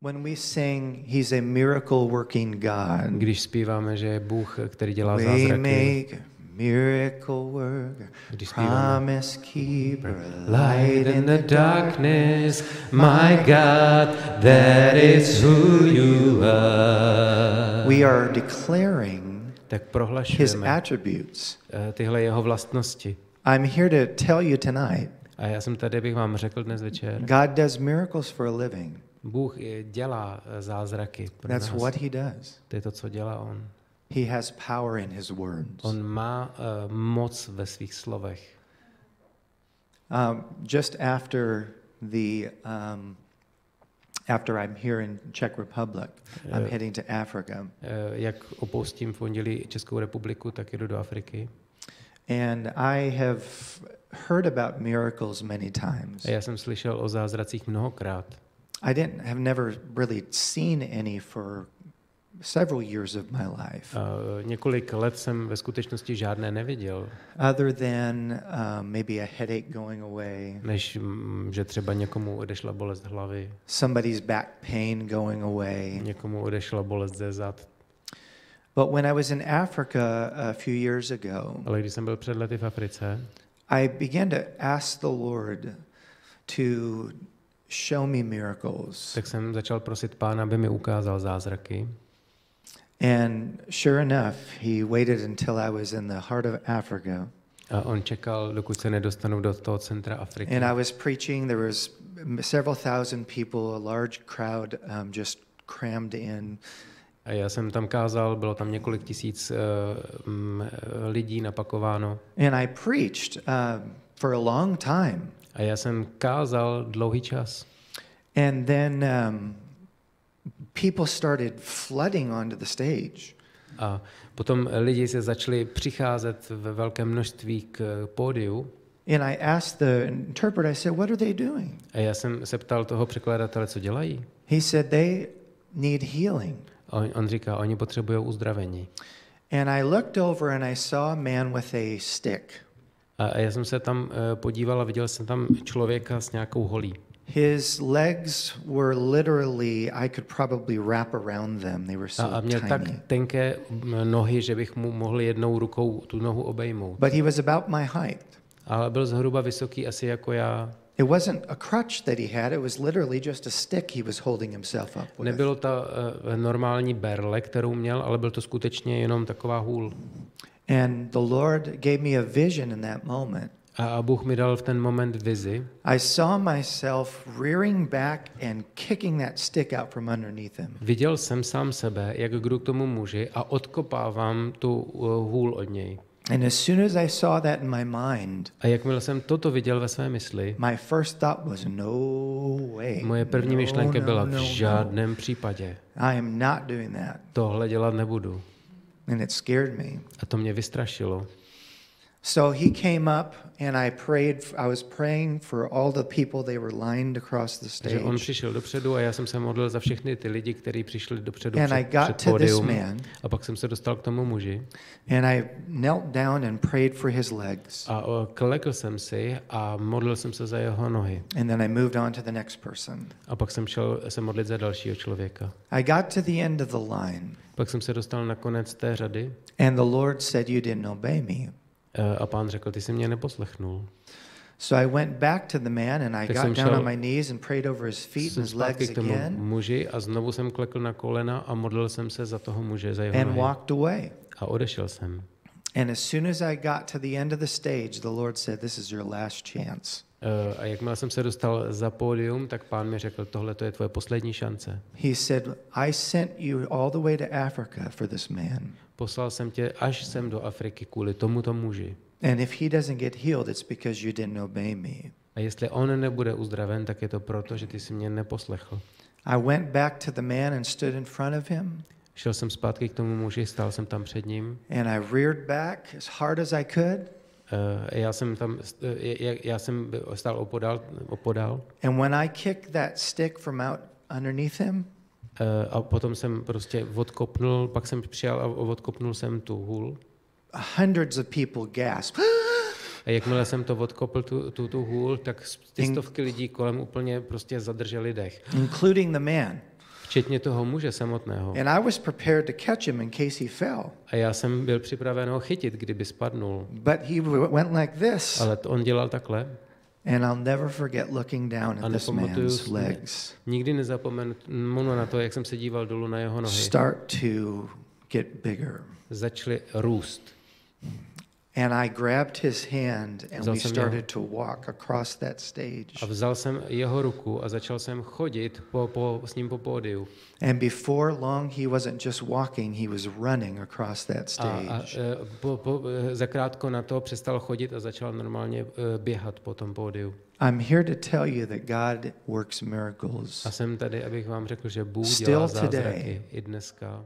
When we sing, he's a miracle working God. Když zpíváme, že je Bůh, který dělá zázraky. Waymaker, miracle worker, promise keeper, light in the darkness, my God, that is who you are. We are declaring tak his prohlašujeme attributes. tyhle jeho vlastnosti. I'm here to tell you tonight, A já jsem tady, bych vám řekl dnes večer, God does miracles for a living. Bůh dělá zázraky pro That's nás. what he does. To je to, co dělá on. He has power in his words. On má moc ve svých slovech. Just after after I'm here in Czech Republic, I'm heading to Africa. Jak opustím v pondělí Českou republiku, tak jdu do Afriky. And I have heard about miracles many times. A já jsem slyšel o zázracích mnohokrát. I have never really seen any for several years of my life. Několik let jsem ve skutečnosti žádné neviděl. Other than maybe a headache going away. Než že třeba někomu odešla bolest hlavy. Somebody's back pain going away. Někomu odešla bolest ze zad. But when I was in Africa a few years ago, Ale když jsem byl před lety v Africe, I began to ask the Lord to show me miracles. tak jsem začal prosit Pána, aby mi ukázal zázraky. And sure enough, he waited until I was in the heart of Africa. A on čekal, dokud se nedostanu do toho centra Afriky. And I was preaching. There was several thousand people, a large crowd, just crammed in. A já jsem tam kázal, bylo tam několik tisíc lidí napakováno. And I preached for a long time. A já jsem kázal dlouhý čas. And then people started flooding onto the stage. A potom lidi se začali přicházet ve velkém množství k pódiu. And I asked the interpreter, I said, what are they doing? A já jsem se ptal toho překladatele, co dělají. He said, they need healing. On říká, oni potřebují uzdravení. And I looked over and I saw a man with a stick. A já jsem se tam podíval a viděl jsem tam člověka s nějakou holí. His legs were literally, I could probably wrap around them. They were so A měl tiny. tak tenké nohy, že bych mu mohl jednou rukou tu nohu obejmout. But he was about my height. Ale byl zhruba vysoký asi jako já. It wasn't a crutch that he had, it was literally just a stick he was holding himself up with. Nebylo ta normální berle, kterou měl, ale byl to skutečně jenom taková hůl. And the Lord gave me a vision in that moment. A Bůh mi dal v ten moment vizi. I saw myself rearing back and kicking that stick out from underneath him. Viděl jsem sám sebe, jak jdu k tomu muži a odkopávám tu hůl od něj. And as soon as I saw that in my mind, A jakmile jsem toto viděl ve své mysli, my first thought was, no way. moje první myšlenka byla v no. žádném případě. I am not doing that. Tohle dělat nebudu. And it scared me. A to mě vystrašilo. So he came up and I was praying for all the people, they were lined across the Takže on stage. přišel dopředu a já jsem se modlil za všechny ty lidi, kteří přišli dopředu And I got před to this pódium. man. A pak jsem se dostal k tomu muži. And I knelt down and prayed for his legs. A klekl jsem si a modlil jsem se za jeho nohy. And then I moved on to the next person. A pak jsem šel se modlit za dalšího člověka. I got to the end of the line. Pak jsem se dostal na konec té řady. And the Lord said, you didn't obey me. A Pán řekl, ty jsi mě neposlechnul. So I went back to the man and I got down on my knees and prayed over his feet and his legs k tomu again muži a znovu jsem klekl na kolena a modlil jsem se za toho muže, za jeho and nohy. walked away. A odešel jsem. And as soon as I got to the end of the stage, the Lord said, this is your last chance. A jakmile jsem se dostal za pódium, tak Pán mi řekl, tohle to je tvoje poslední šance. He said, I sent you all the way to Africa for this man. Poslal jsem tě až sem do Afriky kvůli tomuto muži. And if he doesn't get healed, it's because you didn't obey me. A jestli on nebude uzdraven, tak je to proto, že ty jsi mě neposlechl. I went back to the man and stood in front of him. Šel jsem zpátky k tomu muži, stál jsem tam před ním. And I reared back as hard as I could. Já jsem stál opodál. And when I kicked that stick from out underneath him, a potom jsem prostě odkopnul, pak jsem přijal a odkopnul jsem tu hůl. hundreds of people gasped. A jakmile jsem to odkopl, tu hůl, tak stovky lidí kolem úplně prostě zadrželi dech. Including the man. Včetně toho muže samotného. And I was prepared to catch him in case he fell. A já jsem byl připraven ho chytit, kdyby spadnul. But he went like this. Ale on dělal takhle. And I'll never forget looking down at this man's legs. Nikdy nezapomenu na to, jak jsem se díval dolů na jeho nohy. Start to get bigger. Začaly růst. And I grabbed his hand and we started to walk across that stage. A vzal jsem jeho ruku a začal jsem chodit s ním po pódiu. And before long he wasn't just walking, he was running across that stage. Zakrátko na to přestal chodit a začal normálně běhat po tom pódiu. I'm here to tell you that God works miracles. A jsem tady, abych vám řekl, že Bůh dělá zázraky i dneska.